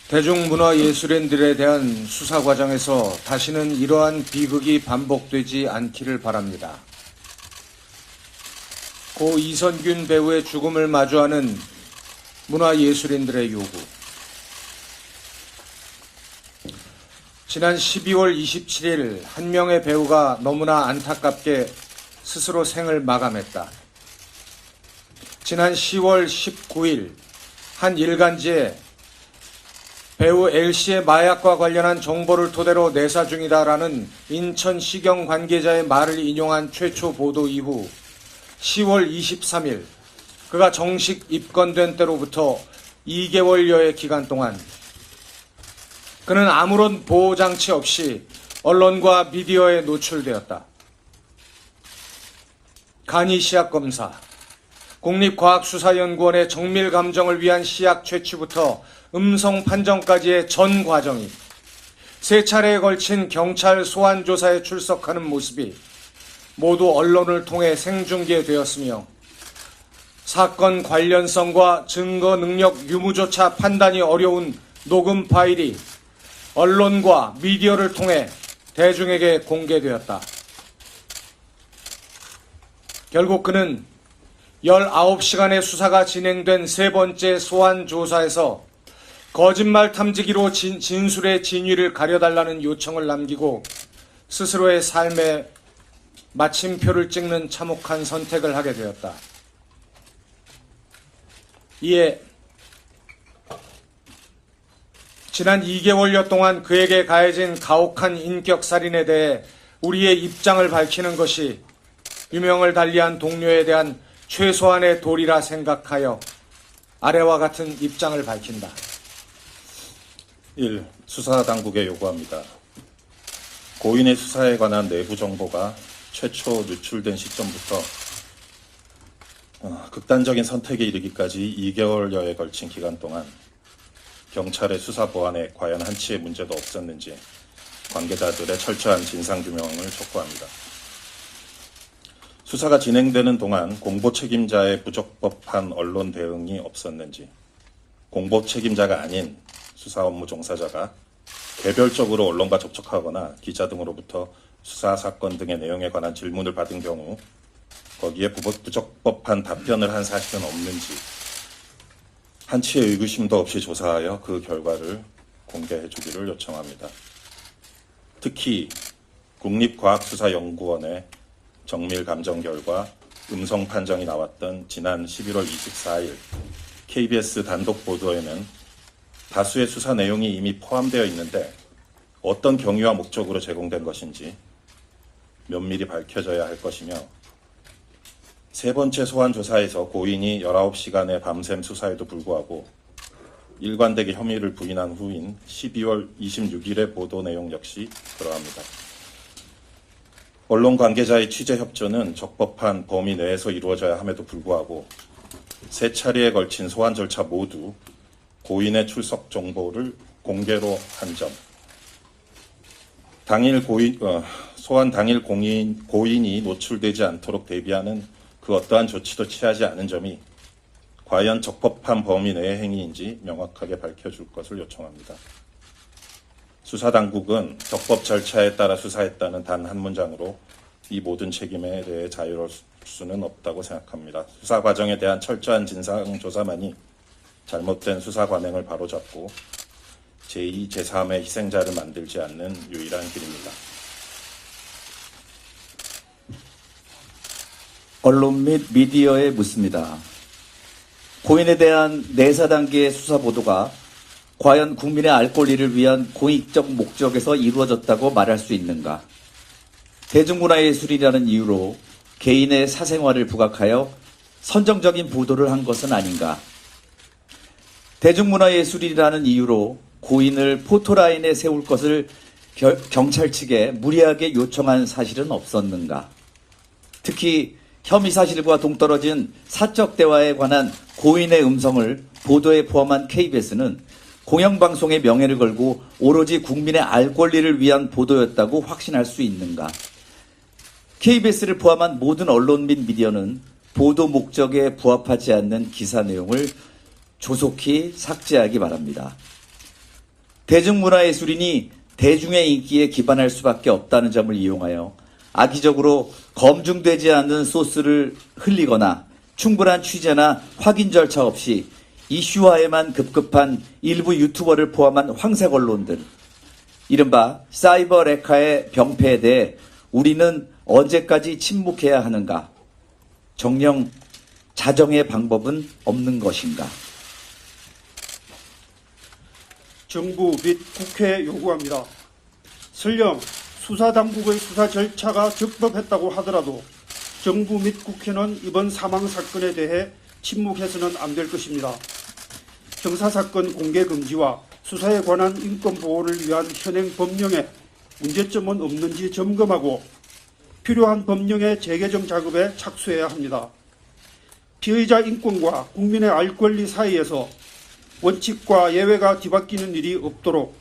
대중문화예술인들에 대한 수사 과정에서 다시는 이러한 비극이 반복되지 않기를 바랍니다. 고 이선균 배우의 죽음을 마주하는 문화예술인들의 요구. 지난 12월 27일 한 명의 배우가 너무나 안타깝게 스스로 생을 마감했다. 지난 10월 19일 한 일간지에 배우 L씨의 마약과 관련한 정보를 토대로 내사 중이다라는 인천시경 관계자의 말을 인용한 최초 보도 이후 10월 23일 그가 정식 입건된 때로부터 2개월여의 기간 동안 그는 아무런 보호장치 없이 언론과 미디어에 노출되었다. 간이 시약검사, 국립과학수사연구원의 정밀 감정을 위한 시약 채취부터 음성 판정까지의 전 과정이 3차례에 걸친 경찰 소환 조사에 출석하는 모습이 모두 언론을 통해 생중계되었으며 사건 관련성과 증거 능력 유무조차 판단이 어려운 녹음 파일이 언론과 미디어를 통해 대중에게 공개되었다. 결국 그는 19시간의 수사가 진행된 3번째 소환 조사에서 거짓말 탐지기로 진술의 진위를 가려달라는 요청을 남기고 스스로의 삶에 마침표를 찍는 참혹한 선택을 하게 되었다. 이에 지난 2개월여 동안 그에게 가해진 가혹한 인격살인에 대해 우리의 입장을 밝히는 것이 유명을 달리한 동료에 대한 최소한의 도리라 생각하여 아래와 같은 입장을 밝힌다. 1. 수사당국에 요구합니다. 고인의 수사에 관한 내부 정보가 최초 유출된 시점부터 극단적인 선택에 이르기까지 2개월여에 걸친 기간 동안 경찰의 수사 보안에 과연 한치의 문제도 없었는지 관계자들의 철저한 진상규명을 촉구합니다. 수사가 진행되는 동안 공보 책임자의 부적법한 언론 대응이 없었는지, 공보 책임자가 아닌 수사 업무 종사자가 개별적으로 언론과 접촉하거나 기자 등으로부터 수사 사건 등의 내용에 관한 질문을 받은 경우 거기에 부적법한 답변을 한 사실은 없는지 한치의 의구심도 없이 조사하여 그 결과를 공개해 주기를 요청합니다. 특히 국립과학수사연구원의 정밀 감정 결과 음성 판정이 나왔던 지난 11월 24일 KBS 단독 보도에는 다수의 수사 내용이 이미 포함되어 있는데 어떤 경위와 목적으로 제공된 것인지 면밀히 밝혀져야 할 것이며 3번째 소환 조사에서 고인이 19시간의 밤샘 수사에도 불구하고 일관되게 혐의를 부인한 후인 12월 26일의 보도 내용 역시 그러합니다. 언론 관계자의 취재 협조는 적법한 범위 내에서 이루어져야 함에도 불구하고 3차례에 걸친 소환 절차 모두 고인의 출석 정보를 공개로 한 점, 소환 당일 고인이 노출되지 않도록 대비하는 그 어떠한 조치도 취하지 않은 점이 과연 적법한 범위 내의 행위인지 명확하게 밝혀줄 것을 요청합니다. 수사당국은 적법 절차에 따라 수사했다는 단 한 문장으로 이 모든 책임에 대해 자유로울 수는 없다고 생각합니다. 수사 과정에 대한 철저한 진상조사만이 잘못된 수사 관행을 바로잡고 제2, 제3의 희생자를 만들지 않는 유일한 길입니다. 언론 및 미디어에 묻습니다. 고인에 대한 내사 단계의 수사 보도가 과연 국민의 알 권리를 위한 공익적 목적에서 이루어졌다고 말할 수 있는가? 대중문화예술이라는 이유로 개인의 사생활을 부각하여 선정적인 보도를 한 것은 아닌가? 대중문화예술이라는 이유로 고인을 포토라인에 세울 것을 경찰 측에 무리하게 요청한 사실은 없었는가? 특히 혐의 사실과 동떨어진 사적 대화에 관한 고인의 음성을 보도에 포함한 KBS는 공영방송의 명예를 걸고 오로지 국민의 알 권리를 위한 보도였다고 확신할 수 있는가? KBS를 포함한 모든 언론 및 미디어는 보도 목적에 부합하지 않는 기사 내용을 조속히 삭제하기 바랍니다. 대중문화예술인이 대중의 인기에 기반할 수밖에 없다는 점을 이용하여 악의적으로 검증되지 않는 소스를 흘리거나 충분한 취재나 확인 절차 없이 이슈화에만 급급한 일부 유튜버를 포함한 황색 언론들, 이른바 사이버 레카의 병폐에 대해 우리는 언제까지 침묵해야 하는가? 정녕 자정의 방법은 없는 것인가? 정부 및 국회에 요구합니다. 설령 수사당국의 수사 절차가 적법했다고 하더라도 정부 및 국회는 이번 사망 사건에 대해 침묵해서는 안 될 것입니다. 형사사건 공개 금지와 수사에 관한 인권 보호를 위한 현행 법령에 문제점은 없는지 점검하고 필요한 법령의 재개정 작업에 착수해야 합니다. 피의자 인권과 국민의 알 권리 사이에서 원칙과 예외가 뒤바뀌는 일이 없도록,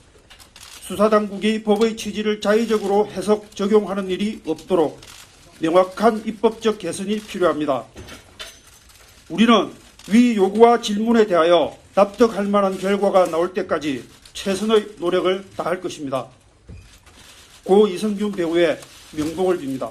수사당국이 법의 취지를 자의적으로 해석, 적용하는 일이 없도록 명확한 입법적 개선이 필요합니다. 우리는 위 요구와 질문에 대하여 납득할 만한 결과가 나올 때까지 최선의 노력을 다할 것입니다. 고 이성균 배우의 명복을 빕니다.